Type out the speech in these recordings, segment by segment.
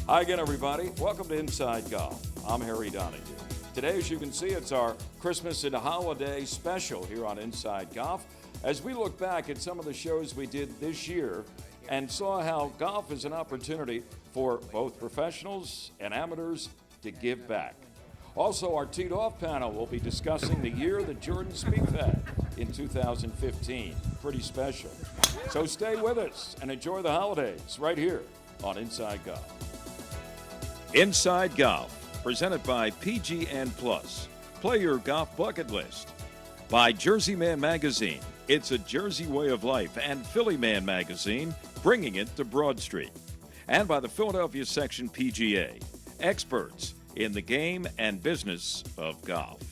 Hi again, everybody. Welcome to Inside Golf. I'm Harry Donahue. Today, as you can see, it's our Christmas and holiday special here on Inside Golf, as we look back at some of the shows we did this year and saw how golf is an opportunity for both professionals and amateurs to give back. Also, our Teed Off panel will be discussing the year that Jordan Spieth had in 2015. Pretty special. So stay with us and enjoy the holidays right here on Inside Golf. Inside Golf, presented by PGN Plus. Play your golf bucket list. By Jersey Man Magazine, it's a Jersey way of life, and Philly Man Magazine, bringing it to Broad Street. And by the Philadelphia Section PGA, experts in the game and business of golf.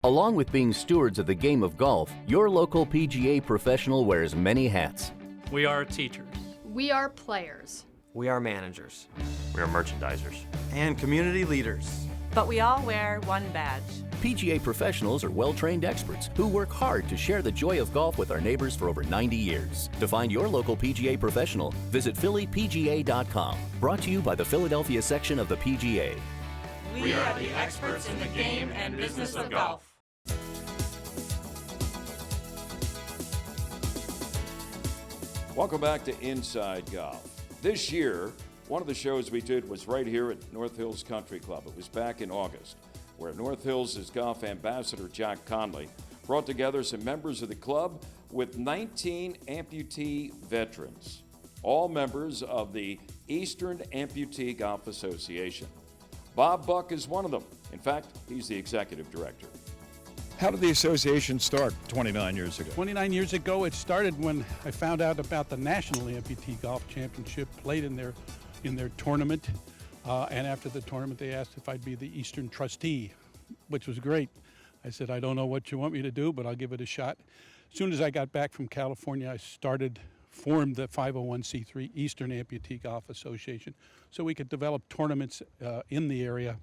Along with being stewards of the game of golf, your local PGA professional wears many hats. We are teachers. We are players. We are managers. We are merchandisers. And community leaders. But we all wear one badge. PGA professionals are well-trained experts who work hard to share the joy of golf with our neighbors for over 90 years. To find your local PGA professional, visit phillypga.com. Brought to you by the Philadelphia section of the PGA. We are the experts in the game and business of golf. Welcome back to Inside Golf. This year, one of the shows we did was right here at North Hills Country Club. It was back in August, where North Hills' golf ambassador, Jack Conley, brought together some members of the club with 19 amputee veterans, all members of the Eastern Amputee Golf Association. Bob Buck is one of them. In fact, he's the executive director. How did the association start 29 years ago? 29 years ago, it started when I found out about the National Amputee Golf Championship, played in their tournament, and after the tournament they asked if I'd be the Eastern trustee, which was great. I said, I don't know what you want me to do, but I'll give it a shot. As soon as I got back from California, I formed the 501c3 Eastern Amputee Golf Association so we could develop tournaments in the area,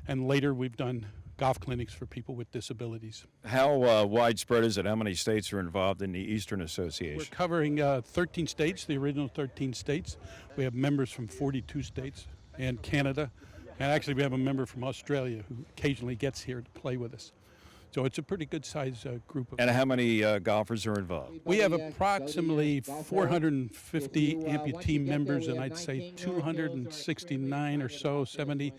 and later we've done golf clinics for people with disabilities. How widespread is it? How many states are involved in the Eastern Association? We're covering 13 states, the original 13 states. We have members from 42 states and Canada. And actually we have a member from Australia who occasionally gets here to play with us. So it's a pretty good size group of. And how many golfers are involved? We have approximately 450 amputee members, and I'd say 269 or so, 70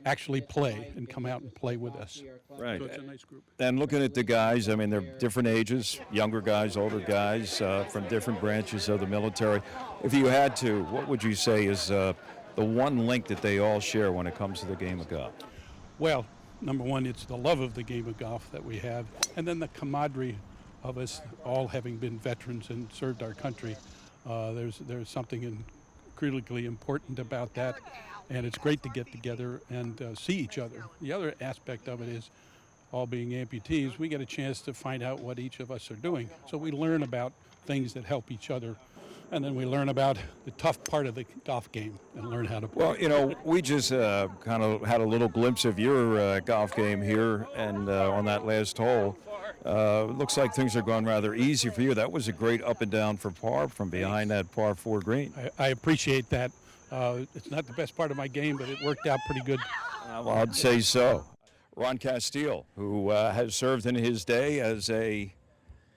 actually play and come out and play with us. Right. So it's a nice group. And looking at the guys, I mean, they're different ages, younger guys, older guys, from different branches of the military. If you had to, what would you say is the one link that they all share when it comes to the game of golf? Well, number one, it's the love of the game of golf that we have, and then the camaraderie of us all having been veterans and served our country. There's something critically important about that, and it's great to get together and see each other. The other aspect of it is, all being amputees, we get a chance to find out what each of us are doing. So we learn about things that help each other, and then we learn about the tough part of the golf game and learn how to play. Well, you know, we just kind of had a little glimpse of your golf game here, and on that last hole, looks like things are going rather easy for you. That was a great up and down for par from behind that par 4 green. I appreciate that. It's not the best part of my game, but it worked out pretty good. Well, I'd say so. Ron Castile, who has served in his day as a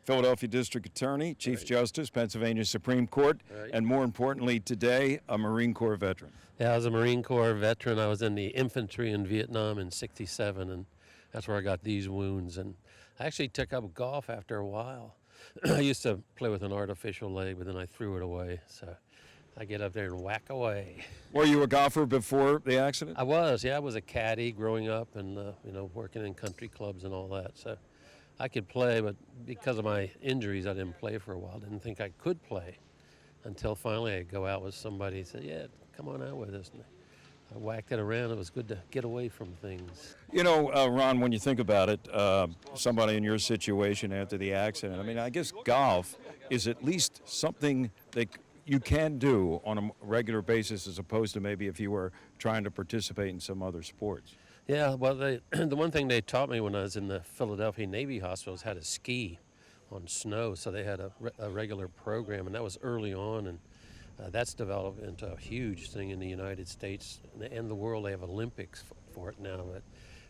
Philadelphia District Attorney, Chief Justice, Pennsylvania Supreme Court, and more importantly today, a Marine Corps veteran. Yeah, I was a Marine Corps veteran. I was in the infantry in Vietnam in '67, and that's where I got these wounds. And I actually took up golf after a while. I used to play with an artificial leg, but then I threw it away. So I get up there and whack away. Were you a golfer before the accident? I was a caddy growing up and, working in country clubs and all that. So I could play, but because of my injuries, I didn't play for a while. Didn't think I could play until finally I go out with somebody and said, yeah, come on out with us. And I whacked it around. It was good to get away from things. You know, Ron, when you think about it, somebody in your situation after the accident, I mean, I guess golf is at least something that you can do on a regular basis as opposed to maybe if you were trying to participate in some other sports. Yeah, well, the one thing they taught me when I was in the Philadelphia Navy Hospital was how to ski on snow. So they had a regular program, and that was early on. And That's developed into a huge thing in the United States and the world. They have Olympics for it now. But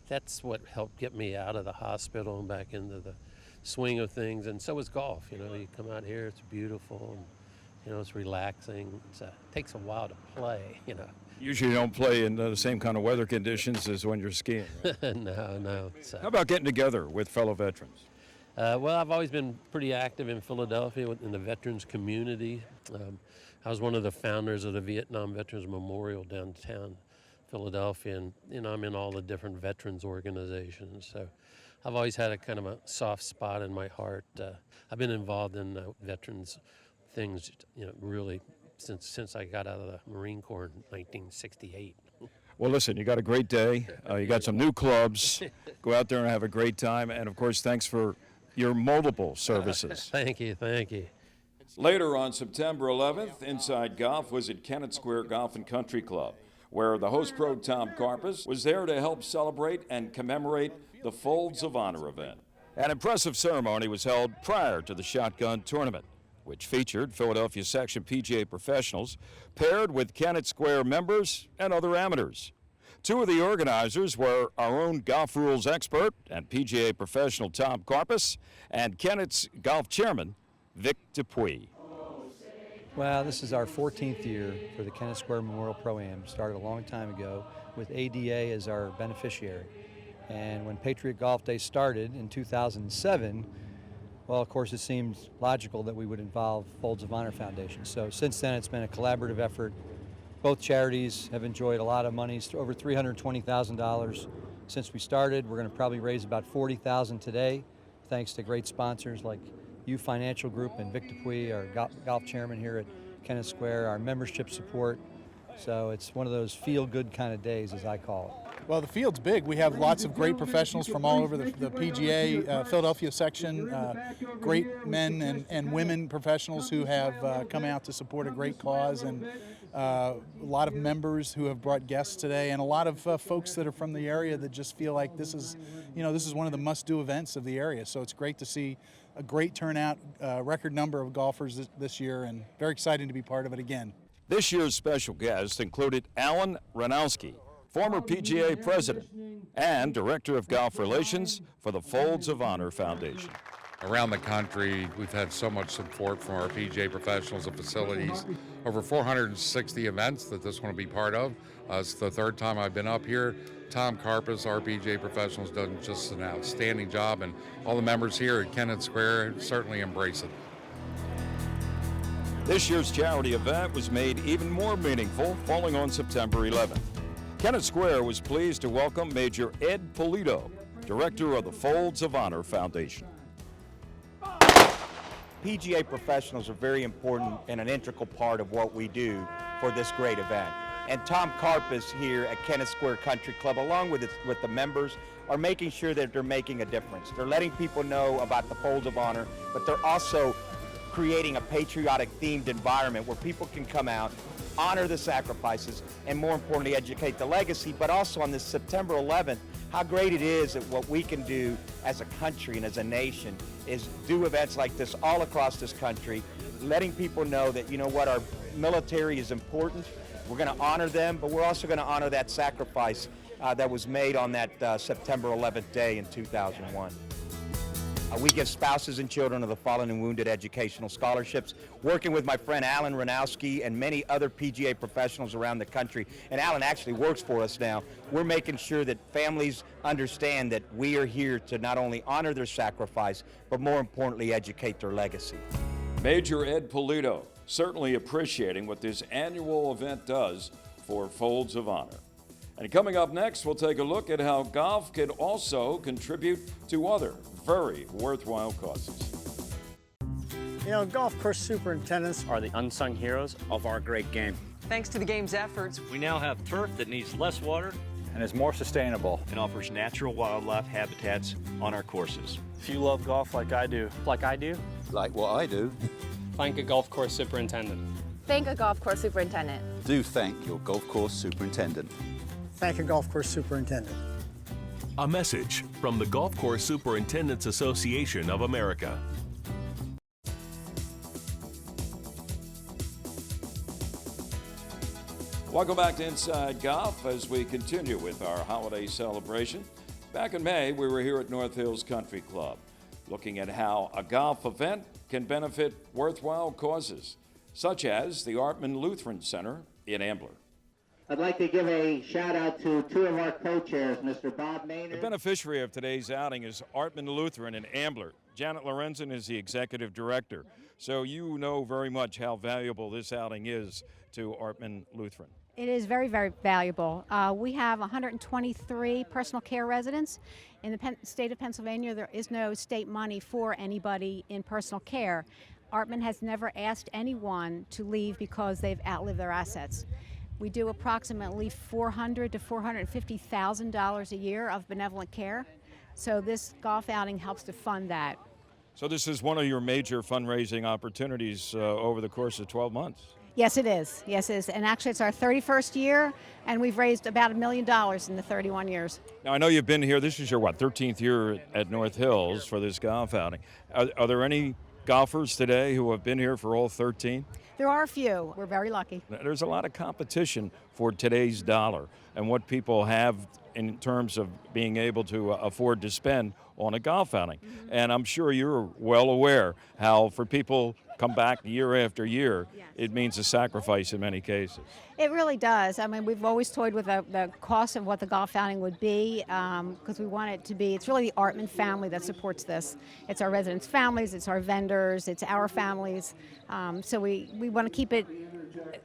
that's what helped get me out of the hospital and back into the swing of things. And so is golf. You know, you come out here, it's beautiful, and you know, it's relaxing. It takes a while to play, you know. Usually you don't play in the same kind of weather conditions as when you're skiing. Right? No. How about getting together with fellow veterans? Well, I've always been pretty active in Philadelphia in the veterans community. I was one of the founders of the Vietnam Veterans Memorial downtown Philadelphia, and you know, I'm in all the different veterans organizations. So I've always had a kind of a soft spot in my heart. I've been involved in veterans things, you know, really since I got out of the Marine Corps in 1968. Well, listen, you got a great day. You got some new clubs. Go out there and have a great time. And, of course, thanks for your multiple services. Thank you. Later on September 11th, Inside Golf was at Kennett Square Golf and Country Club, where the host pro Tom Karpus was there to help celebrate and commemorate the Folds of Honor event. An impressive ceremony was held prior to the Shotgun Tournament, which featured Philadelphia Section PGA professionals paired with Kennett Square members and other amateurs. Two of the organizers were our own golf rules expert and PGA professional Tom Karpus and Kennett's golf chairman, Vic Dupuis. Well, this is our 14th year for the Kennett Square Memorial Pro-Am. Started a long time ago with ADA as our beneficiary. And when Patriot Golf Day started in 2007, well, of course, it seemed logical that we would involve Folds of Honor Foundation. So since then, it's been a collaborative effort. Both charities have enjoyed a lot of money, over $320,000 since we started. We're going to probably raise about $40,000 today, thanks to great sponsors like U Financial Group and Vic Dupuis, our golf chairman here at Kennett Square, our membership support. So it's one of those feel-good kind of days, as I call it. Well, the field's big. We have lots of great professionals from all over the PGA, Philadelphia section, great men and women professionals who have come out to support a great cause, and a lot of members who have brought guests today, and a lot of folks that are from the area that just feel like this is one of the must-do events of the area. So it's great to see a great turnout, record number of golfers this year, and very exciting to be part of it again. This year's special guests included Alan Ranowski, former PGA president and director of golf relations for the Folds of Honor Foundation. Around the country, we've had so much support from our PGA professionals and facilities. Over 460 events that this one will be part of. It's the third time I've been up here. Tom Karpus, our PGA professionals, done just an outstanding job, and all the members here at Kennett Square certainly embrace it. This year's charity event was made even more meaningful, falling on September 11th. Kennett Square was pleased to welcome Major Ed Polito, director of the Folds of Honor Foundation. PGA professionals are very important and an integral part of what we do for this great event. And Tom Karpus here at Kennett Square Country Club, along with the members, are making sure that they're making a difference. They're letting people know about the Folds of Honor, but they're also creating a patriotic themed environment where people can come out, honor the sacrifices, and more importantly, educate the legacy. But also on this September 11th, how great it is that what we can do as a country and as a nation is do events like this all across this country, letting people know that, you know what, our military is important. We're going to honor them, but we're also going to honor that sacrifice that was made on that September 11th day in 2001. We give spouses and children of the fallen and wounded educational scholarships, working with my friend Alan Ranowski and many other PGA professionals around the country. And Alan actually works for us now. We're making sure that families understand that we are here to not only honor their sacrifice, but more importantly, educate their legacy. Major Ed Polito certainly appreciating what this annual event does for Folds of Honor. And coming up next, we'll take a look at how golf can also contribute to other very worthwhile causes. You know, golf course superintendents are the unsung heroes of our great game. Thanks to the game's efforts, we now have turf that needs less water and is more sustainable and offers natural wildlife habitats on our courses. If you love golf like I do, like what I do, thank a golf course superintendent. Thank a golf course superintendent. Do thank your golf course superintendent. Thank a golf course superintendent. A message from the Golf Course Superintendents Association of America. Welcome back to Inside Golf as we continue with our holiday celebration. Back in May, we were here at North Hills Country Club, looking at how a golf event can benefit worthwhile causes, such as the Artman Lutheran Center in Ambler. I'd like to give a shout out to two of our co-chairs, Mr. Bob Maynard. The beneficiary of today's outing is Artman Lutheran in Ambler. Janet Lorenzen is the executive director. So you know very much how valuable this outing is to Artman Lutheran. It is very, very valuable. We have 123 personal care residents. In the state of Pennsylvania, there is no state money for anybody in personal care. Artman has never asked anyone to leave because they've outlived their assets. We do approximately $400,000 to $450,000 a year of benevolent care. So this golf outing helps to fund that. So this is one of your major fundraising opportunities over the course of 12 months. Yes, it is. Yes, it is. And actually, it's our 31st year, and we've raised about $1 million in the 31 years. Now, I know you've been here. This is your, 13th year at North Hills for this golf outing. Are there any golfers today who have been here for all 13? There are a few. We're very lucky. There's a lot of competition for today's dollar and what people have in terms of being able to afford to spend on a golf outing. Mm-hmm. And I'm sure you're well aware how for people come back year after year, yes, it means a sacrifice in many cases. It really does. I mean, we've always toyed with the cost of what the golf outing would be because we want it to be, it's really the Artman family that supports this. It's our residents' families, it's our vendors, it's our families. So we want to keep it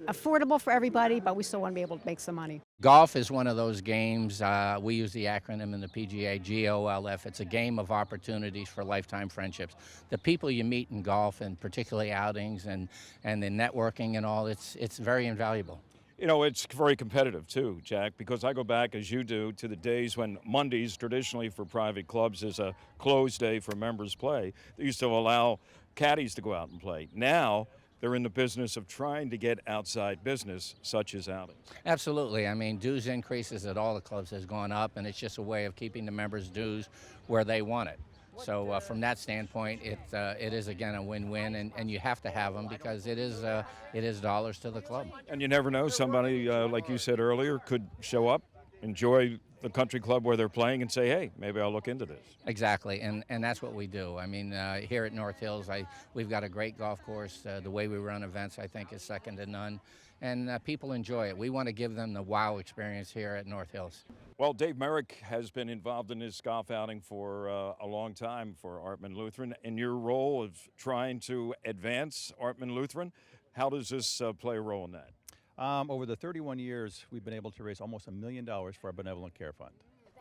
affordable for everybody, but we still want to be able to make some money. Golf is one of those games, we use the acronym in the PGA, GOLF. It's a game of opportunities for lifetime friendships. The people you meet in golf, and particularly outings and the networking and all, it's very invaluable. You know, it's very competitive too, Jack, because I go back, as you do, to the days when Mondays, traditionally for private clubs, is a closed day for members play. They used to allow caddies to go out and play. Now, they're in the business of trying to get outside business, such as outings. Absolutely. I mean, dues increases at all the clubs has gone up, and it's just a way of keeping the members' dues where they want it. So from that standpoint, it is, again, a win-win, and you have to have them because it is dollars to the club. And you never know, somebody, like you said earlier, could show up, enjoy the country club where they're playing and say, hey, maybe I'll look into this. Exactly, and that's what we do. I mean, here at North Hills, we've got a great golf course. The way we run events, I think, is second to none, and people enjoy it. We want to give them the wow experience here at North Hills. Well, Dave Merrick has been involved in this golf outing for a long time for Artman Lutheran. In your role of trying to advance Artman Lutheran, how does this play a role in that? Over the 31 years, we've been able to raise almost $1 million for our benevolent care fund.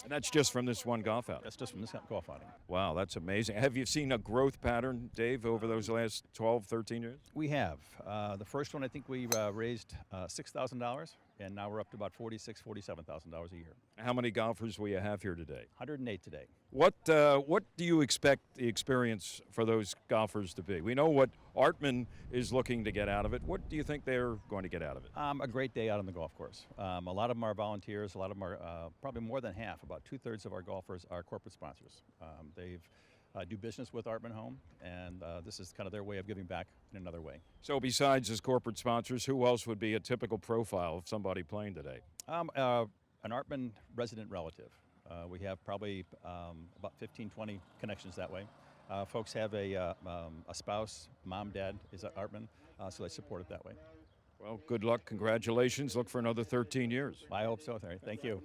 And that's just from this one golf outing? That's just from this golf outing. Wow, that's amazing. Have you seen a growth pattern, Dave, over those last 12, 13 years? We have. The first one, I think we raised $6,000, and now we're up to about $46,000, $47,000 a year. How many golfers will you have here today? 108 today. What do you expect the experience for those golfers to be? We know what Artman is looking to get out of it. What do you think they're going to get out of it? A great day out on the golf course. A lot of them are volunteers. A lot of them are, probably more than half, about 2/3 of our golfers are corporate sponsors. They've do business with Artman Home, and this is kind of their way of giving back in another way. So besides as corporate sponsors, who else would be a typical profile of somebody playing today? An Artman resident relative. We have probably about 15, 20 connections that way. Folks have a spouse, mom, dad is at Artman, so they support it that way. Well, good luck, congratulations. Look for another 13 years. I hope so, Terry. Thank you.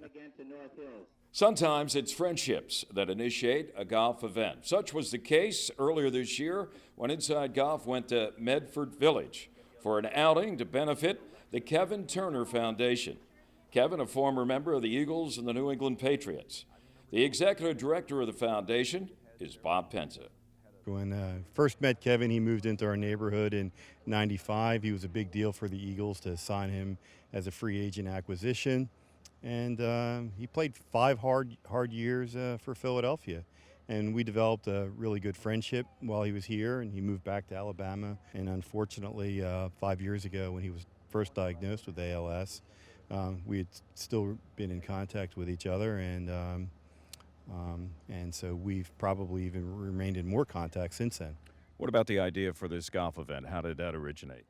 Sometimes it's friendships that initiate a golf event. Such was the case earlier this year when Inside Golf went to Medford Village for an outing to benefit the Kevin Turner Foundation. Kevin, a former member of the Eagles and the New England Patriots. The executive director of the foundation is Bob Penza. When I first met Kevin, he moved into our neighborhood in '95. He was a big deal for the Eagles to sign him as a free agent acquisition. And he played 5 hard years for Philadelphia. And we developed a really good friendship while he was here, and he moved back to Alabama. And unfortunately, 5 years ago, when he was first diagnosed with ALS, we had still been in contact with each other, and so we've probably even remained in more contact since then. What about the idea for this golf event? How did that originate?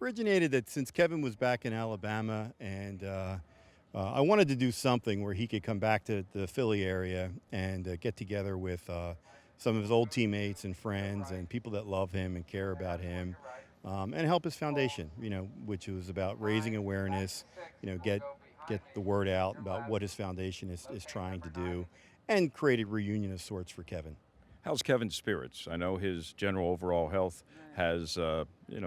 Originated that since Kevin was back in Alabama, and I wanted to do something where he could come back to the Philly area and get together with some of his old teammates and friends and people that love him and care about him, and help his foundation, which was about raising awareness, get the word out about what his foundation is trying to do, and create a reunion of sorts for Kevin. How's Kevin's spirits? I know his general overall health has,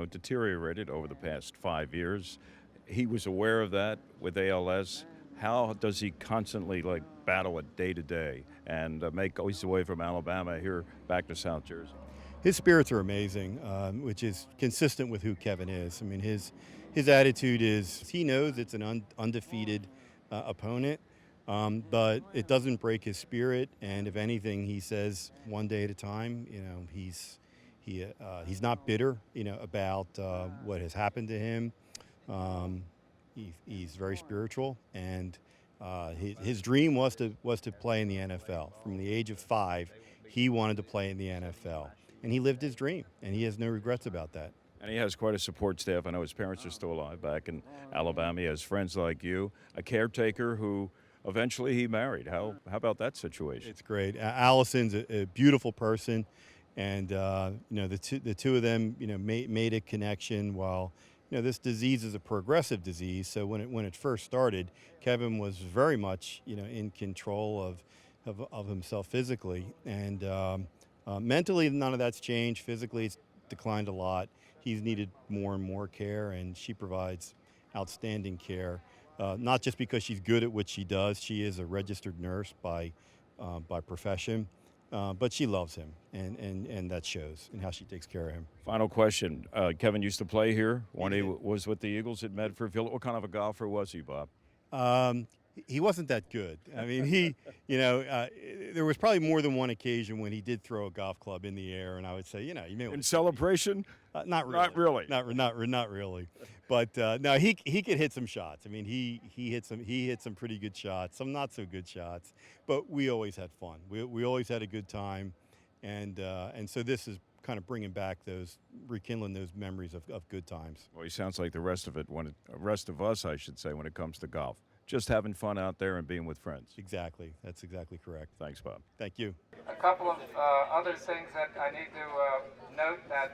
deteriorated over the past 5 years. He was aware of that with ALS. How does he constantly battle it day to day and make his way from Alabama here back to South Jersey? His spirits are amazing, which is consistent with who Kevin is. I mean, his attitude is he knows it's an undefeated opponent. But it doesn't break his spirit, and if anything, he says one day at a time. He's not bitter, about what has happened to him. He's very spiritual, and his dream was to play in the NFL. From the age of 5, he wanted to play in the NFL, and he lived his dream, and he has no regrets about that. And he has quite a support staff. I know his parents are still alive back in Alabama. He has friends like you, a caretaker who. Eventually, he married. How about that situation? It's great. Allison's a beautiful person, and the two of them made a connection. While this disease is a progressive disease, so when it first started, Kevin was very much in control of himself physically, and mentally none of that's changed. Physically, it's declined a lot. He's needed more and more care, and she provides outstanding care. Not just because she's good at what she does. She is a registered nurse by profession, but she loves him, and that shows in how she takes care of him. Final question. Kevin used to play here when he was with the Eagles at Medford. What kind of a golfer was he, Bob? He wasn't that good. I mean, there was probably more than one occasion when he did throw a golf club in the air, and I would say, in celebration? Not really. Not really. But no, he could hit some shots. I mean, he hit some pretty good shots, some not so good shots. But we always had fun. We always had a good time, and so this is kind of rekindling those memories of good times. Well, he sounds like the rest of us, I should say, when it comes to golf. Just having fun out there and being with friends. Exactly. That's exactly correct. Thanks, Bob. Thank you. A couple of other things that I need to note that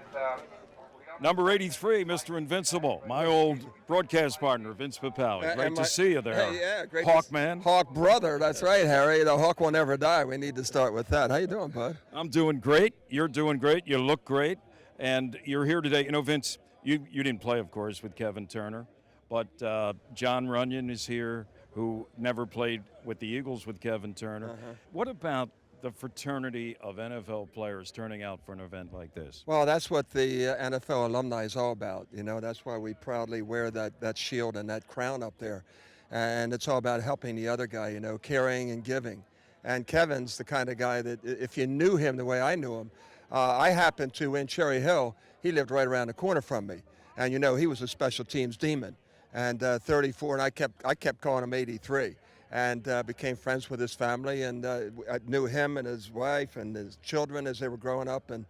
Number 83, Mr. Invincible, my old broadcast partner, Vince Papali. Great to see you there. Hey, yeah, great. Hawkman. Hawk brother, that's right, Harry. The Hawk will never die. We need to start with that. How you doing, bud? I'm doing great. You're doing great. You look great. And you're here today. Vince, you didn't play, of course, with Kevin Turner. But John Runyon is here, who never played with the Eagles with Kevin Turner. What about the fraternity of NFL players turning out for an event like this? Well, that's what the NFL alumni is all about. That's why we proudly wear that shield and that crown up there. And it's all about helping the other guy, caring and giving. And Kevin's the kind of guy that if you knew him the way I knew him, I happened to in Cherry Hill, he lived right around the corner from me. And he was a special teams demon. And 34, and I kept calling him 83, and became friends with his family, and I knew him and his wife and his children as they were growing up, and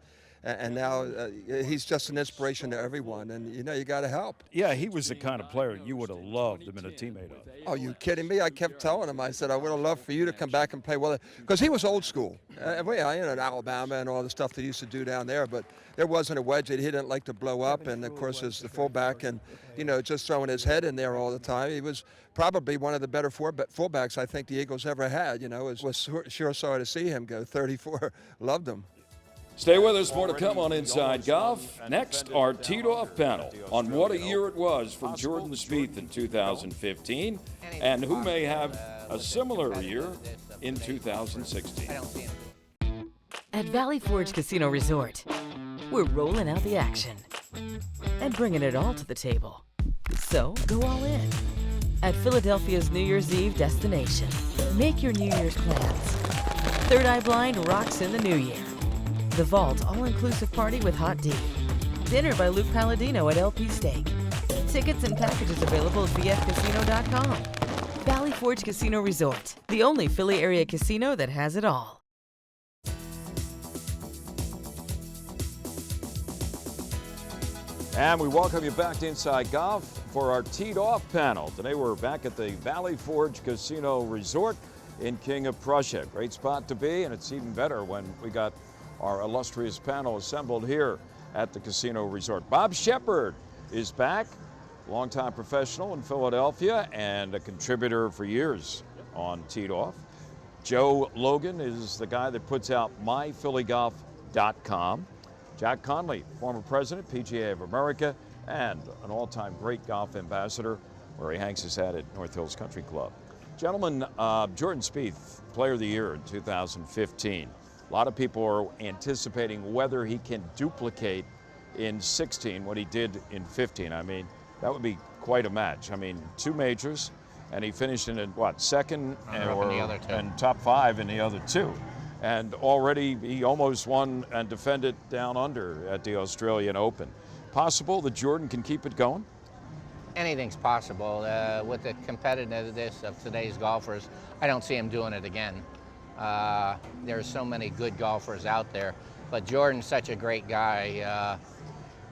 now he's just an inspiration to everyone, and you got to help. Yeah, he was the kind of player you would have loved to have been a teammate of. Oh, you kidding me? I kept telling him, I said, I would have loved for you to come back and play well, because he was old school. In Alabama and all the stuff they used to do down there, but there wasn't a wedge that he didn't like to blow up, and of course as the fullback and just throwing his head in there all the time. He was probably one of the better fullbacks I think the Eagles ever had. It was sure sorry to see him go. 34, loved him. Stay with us, more to come on Inside Golf. Next, our teed-off panel on what a year it was for Jordan Spieth in 2015 and who may have a similar year in 2016. At Valley Forge Casino Resort, we're rolling out the action and bringing it all to the table. So go all in at Philadelphia's New Year's Eve destination. Make your New Year's plans. Third Eye Blind rocks in the new year. The Vault all-inclusive party with hot tea. Dinner by Luke Palladino at LP Steak. Tickets and packages available at bfcasino.com. Valley Forge Casino Resort, the only Philly area casino that has it all. And we welcome you back to Inside Golf for our Teed Off panel. Today we're back at the Valley Forge Casino Resort in King of Prussia. Great spot to be, and it's even better when we got our illustrious panel assembled here at the Casino Resort. Bob Shepard is back, longtime professional in Philadelphia and a contributor for years on Teed Off. Joe Logan is the guy that puts out myphillygolf.com. Jack Conley, former president, PGA of America, and an all-time great golf ambassador where he hangs his hat at North Hills Country Club. Gentlemen, Jordan Spieth, Player of the Year in 2015. A lot of people are anticipating whether he can duplicate in 16 what he did in 15. I mean, that would be quite a match. I mean, 2 majors, and he finished in, what, second and top 5 in the other 2. And already he almost won and defended down under at the Australian Open. Possible that Jordan can keep it going? Anything's possible. With the competitiveness of today's golfers, I don't see him doing it again. There's so many good golfers out there, but Jordan's such a great guy,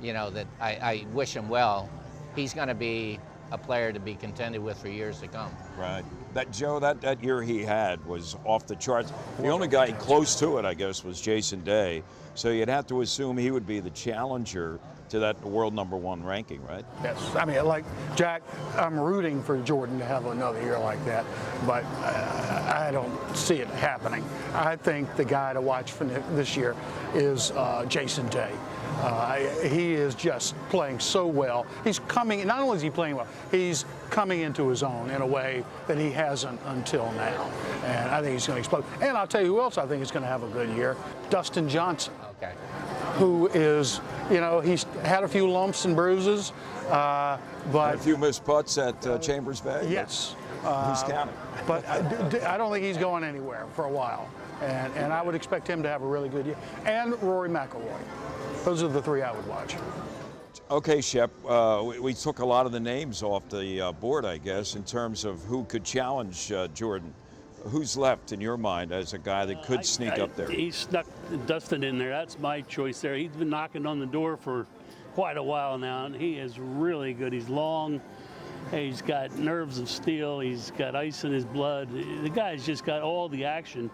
you know, that I wish him well. He's going to be a player to be contended with for years to come. Right. That Joe, that year he had was off the charts. The only guy close to it, I guess, was Jason Day. So you'd have to assume he would be the challenger to that world #1 ranking, right? Yes, I mean, like Jack, I'm rooting for Jordan to have another year like that, but I don't see it happening. I think the guy to watch for this year is Jason Day. He is just playing so well. He's coming, not only is he playing well, he's coming into his own in a way that he hasn't until now. And I think he's going to explode. And I'll tell you who else I think is going to have a good year, Dustin Johnson. Okay. Who is, you know, he's had a few lumps and bruises, but a few missed putts at Chambers Bay. Yes. Who's counting? But I don't think he's going anywhere for a while. And I would expect him to have a really good year. And Rory McIlroy. Those are the 3 I would watch. Okay, Shep, we took a lot of the names off the board, I guess, in terms of who could challenge Jordan. Who's left in your mind as a guy that could sneak up there? He snuck Dustin in there. That's my choice there. He's been knocking on the door for quite a while now, and he is really good. He's long. He's got nerves of steel. He's got ice in his blood. The guy's just got all the action.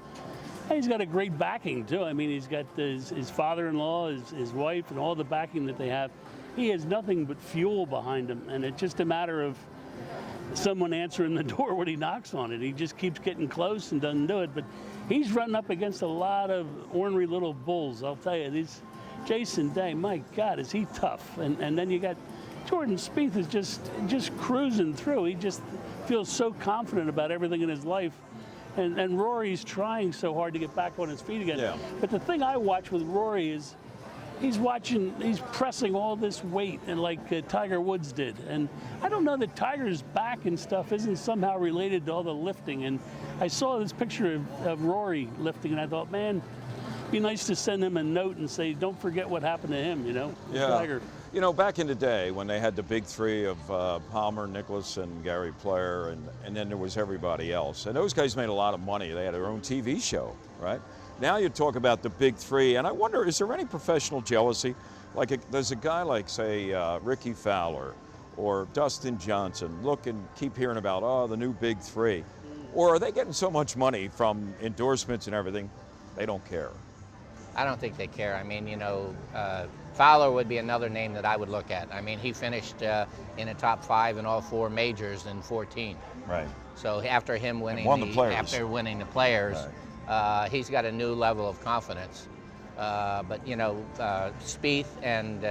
And he's got a great backing, too. I mean, he's got his father-in-law, his wife, and all the backing that they have. He has nothing but fuel behind him, and it's just a matter of someone answering the door when he knocks on it. He just keeps getting close and doesn't do it. But he's running up against a lot of ornery little bulls, I'll tell you. These Jason Day, my God, is he tough. And then you got Jordan Spieth is just cruising through. He just feels so confident about everything in his life. And Rory's trying so hard to get back on his feet again. Yeah. But the thing I watch with Rory is he's pressing all this weight, and like Tiger Woods did. And I don't know that Tiger's back and stuff isn't somehow related to all the lifting. And I saw this picture of Rory lifting, and I thought, man, it'd be nice to send him a note and say, don't forget what happened to him, you know? Yeah. Tiger. You know, back in the day when they had the big 3 of Palmer, Nicklaus, and Gary Player, and then there was everybody else. And those guys made a lot of money. They had their own TV show, right? Now you talk about the big 3, and I wonder, is there any professional jealousy? Like, there's a guy like, say, Ricky Fowler or Dustin Johnson look and keep hearing about, oh, the new big 3. Or are they getting so much money from endorsements and everything, they don't care? I don't think they care. I mean, you know, Fowler would be another name that I would look at. I mean, he finished in the top 5 in all 4 majors in 14. Right. So after him winning the Players, right. He's got a new level of confidence. But you know, Spieth and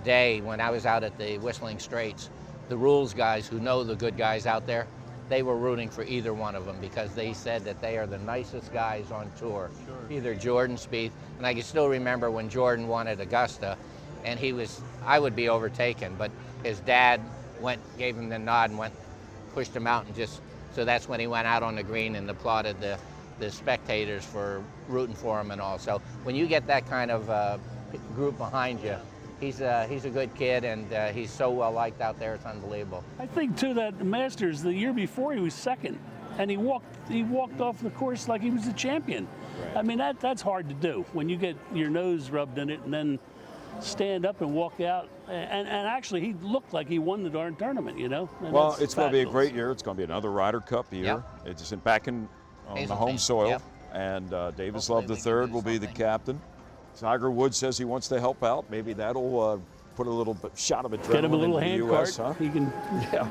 Day, when I was out at the Whistling Straits, the rules guys who know the good guys out there, they were rooting for either one of them because they said that they are the nicest guys on tour. Sure. Either Jordan, Spieth, and I can still remember when Jordan won at Augusta, and I would be overtaken, but his dad gave him the nod and pushed him out, and so that's when he went out on the green and applauded the spectators for rooting for him and all. So when you get that kind of group behind you, he's a good kid, and he's so well liked out there. It's unbelievable. I think too that Masters the year before he was second, and he walked off the course like he was the champion. Right. I mean that's hard to do when you get your nose rubbed in it, and then stand up and walk out. And actually, he looked like he won the darn tournament, you know? And Well, that's it's going to be a fabulous. great year. It's going to be another Ryder Cup year. It's back on the home soil. And Davis Love III will be the captain. Tiger Woods says he wants to help out. Maybe that'll put a little shot of adrenaline Get him a little into hand the U.S., cart. huh? He can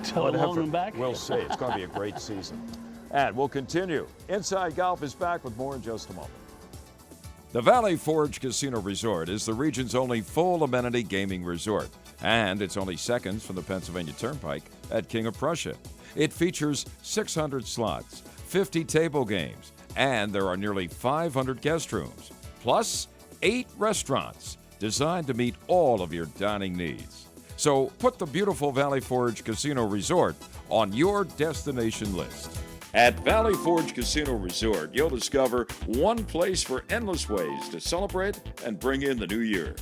tow Whatever. along and back. We'll see. It's going to be a great season. And we'll continue. Inside Golf is back with more in just a moment. The Valley Forge Casino Resort is the region's only full amenity gaming resort, and it's only seconds from the Pennsylvania Turnpike at King of Prussia. It features 600 slots, 50 table games, and there are nearly 500 guest rooms, plus 8 restaurants designed to meet all of your dining needs. So put the beautiful Valley Forge Casino Resort on your destination list. At Valley Forge Casino Resort, you'll discover one place for endless ways to celebrate and bring in the new year.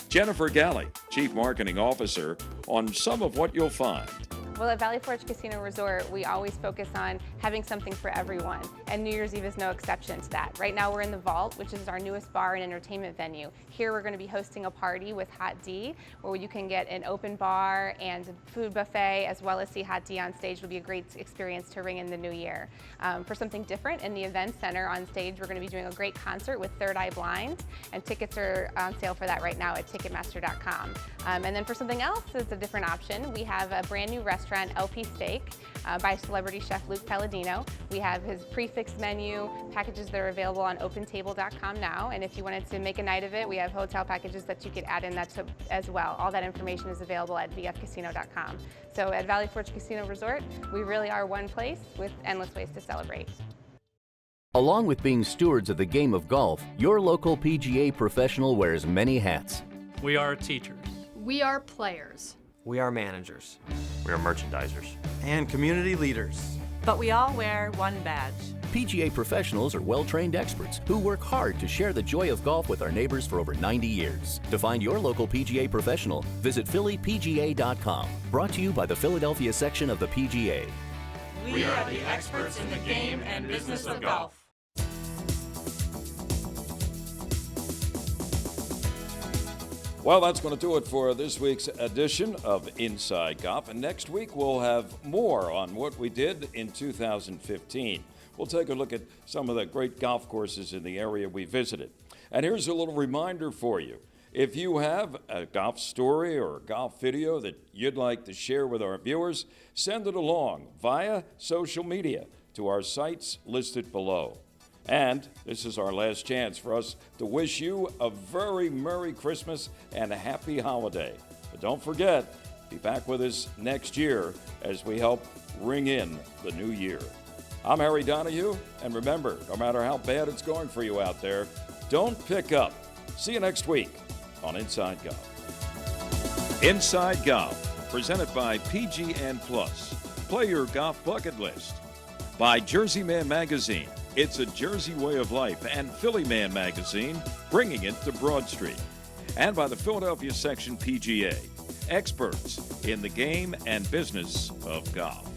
Jennifer Galley, Chief Marketing Officer, on some of what you'll find. Well, at Valley Forge Casino Resort, we always focus on having something for everyone, and New Year's Eve is no exception to that. Right now we're in the Vault, which is our newest bar and entertainment venue. Here we're going to be hosting a party with Hot D, where you can get an open bar and a food buffet, as well as see Hot D on stage. It'll be a great experience to ring in the new year. For something different, in the event center on stage, we're going to be doing a great concert with Third Eye Blind, and tickets are on sale for that right now at Ticketmaster.com. And then for something else, it's a different option. We have a brand new restaurant, LP Steak, by celebrity chef Luke Palladino. We have his prefix menu, packages that are available on OpenTable.com now, and if you wanted to make a night of it, we have hotel packages that you could add in that as well. All that information is available at vfcasino.com. So at Valley Forge Casino Resort, we really are one place with endless ways to celebrate. Along with being stewards of the game of golf, your local PGA professional wears many hats. We are teachers. We are players. We are managers. We are merchandisers. And community leaders. But we all wear one badge. PGA professionals are well-trained experts who work hard to share the joy of golf with our neighbors for over 90 years. To find your local PGA professional, visit phillypga.com. Brought to you by the Philadelphia section of the PGA. We are the experts in the game and business of golf. Well, that's going to do it for this week's edition of Inside Golf. And next week, we'll have more on what we did in 2015. We'll take a look at some of the great golf courses in the area we visited. And here's a little reminder for you. If you have a golf story or a golf video that you'd like to share with our viewers, send it along via social media to our sites listed below. And this is our last chance for us to wish you a very Merry Christmas and a Happy Holiday. But don't forget, be back with us next year as we help ring in the new year. I'm Harry Donahue, and remember, no matter how bad it's going for you out there, don't pick up. See you next week on Inside Golf. Inside Golf, presented by PGN Plus. Play your golf bucket list. By Jersey Man Magazine. It's a Jersey way of life, and Philly Man Magazine, bringing it to Broad Street. And by the Philadelphia Section PGA, experts in the game and business of golf.